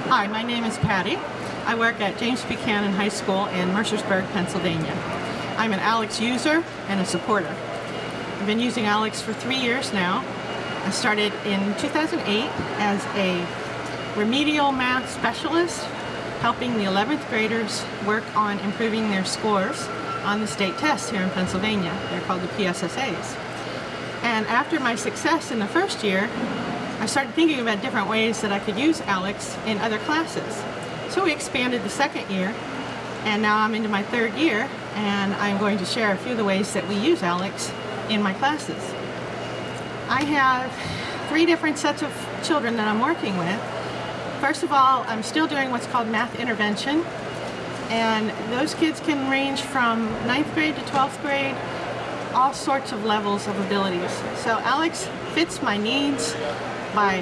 Hi, my name is Patti. I work at James Buchanan High School in Mercersburg, Pennsylvania. I'm an ALEKS user and a supporter. I've been using ALEKS for 3 years now. I started in 2008 as a remedial math specialist, helping the 11th graders work on improving their scores on the state tests here in Pennsylvania. They're called the PSSAs. And after my success in the first year, I started thinking about different ways that I could use ALEKS in other classes. So we expanded the second year, and now I'm into my third year, and I'm going to share a few of the ways that we use ALEKS in my classes. I have 3 different sets of children that I'm working with. First of all, I'm still doing what's called math intervention, and those kids can range from 9th grade to 12th grade, all sorts of levels of abilities. So ALEKS fits my needs by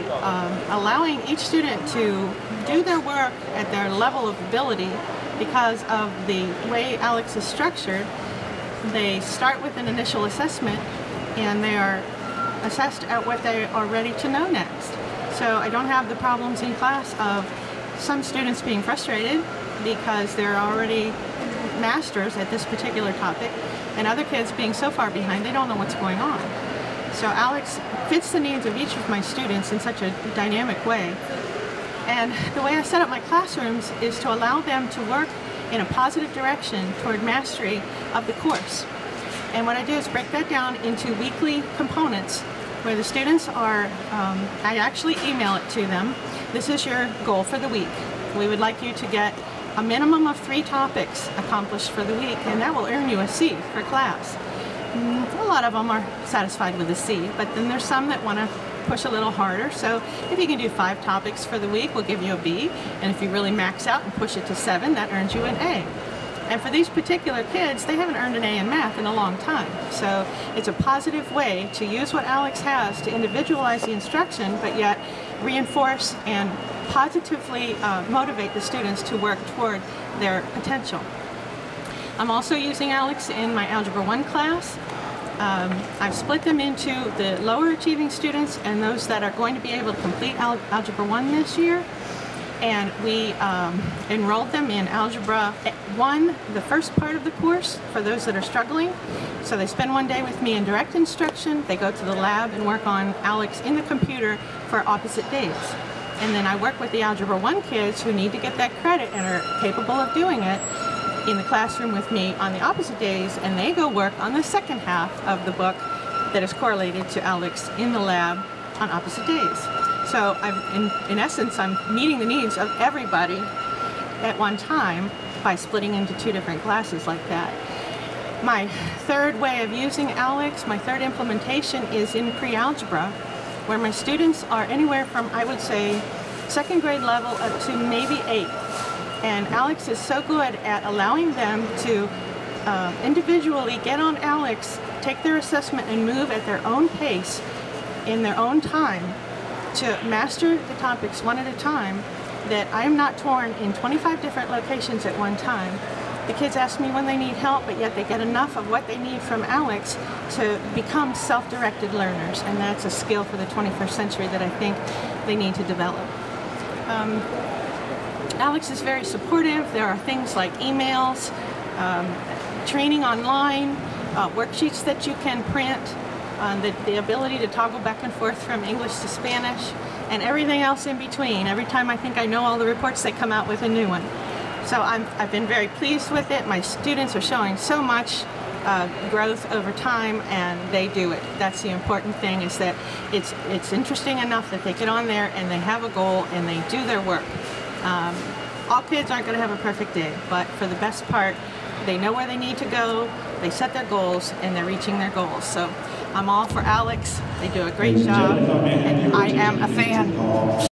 allowing each student to do their work at their level of ability. Because of the way ALEKS is structured, they start with an initial assessment and they are assessed at what they are ready to know next. So I don't have the problems in class of some students being frustrated because they're already masters at this particular topic, and other kids being so far behind they don't know what's going on. So ALEKS fits the needs of each of my students in such a dynamic way. And the way I set up my classrooms is to allow them to work in a positive direction toward mastery of the course. And what I do is break that down into weekly components where the students are, I actually email it to them. This is your goal for the week. We would like you to get a minimum of 3 topics accomplished for the week, and that will earn you a C for class. A lot of them are satisfied with a C, but then there's some that want to push a little harder. So if you can do 5 topics for the week, we'll give you a B, and if you really max out and push it to 7, that earns you an A. And for these particular kids, they haven't earned an A in math in a long time. So it's a positive way to use what ALEKS has to individualize the instruction, but yet reinforce and positively motivate the students to work toward their potential. I'm also using ALEKS in my Algebra 1 class. I've split them into the lower achieving students and those that are going to be able to complete Algebra 1 this year. And we enrolled them in Algebra 1, the first part of the course, for those that are struggling. So they spend 1 day with me in direct instruction. They go to the lab and work on ALEKS in the computer for opposite days. And then I work with the Algebra 1 kids who need to get that credit and are capable of doing it in the classroom with me on the opposite days, and they go work on the second half of the book that is correlated to ALEKS in the lab on opposite days. So in essence, I'm meeting the needs of everybody at one time by splitting into 2 different classes like that. My third way of using ALEKS, my third implementation, is in pre-algebra, where my students are anywhere from, I would say, 2nd grade level up to maybe 8th. And ALEKS is so good at allowing them to individually get on ALEKS, take their assessment, and move at their own pace in their own time to master the topics one at a time, that I am not torn in 25 different locations at one time. The kids ask me when they need help, but yet they get enough of what they need from ALEKS to become self-directed learners, and that's a skill for the 21st century that I think they need to develop. ALEKS is very supportive. There are things like emails, training online, worksheets that you can print, the ability to toggle back and forth from English to Spanish, and everything else in between. Every time I think I know all the reports, they come out with a new one. So I've been very pleased with it. My students are showing so much growth over time, and they do it. That's the important thing, is that it's interesting enough that they get on there and they have a goal and they do their work. All kids aren't going to have a perfect day, but for the best part, they know where they need to go, they set their goals, and they're reaching their goals. So I'm all for ALEKS. They do a great job, and I am a fan.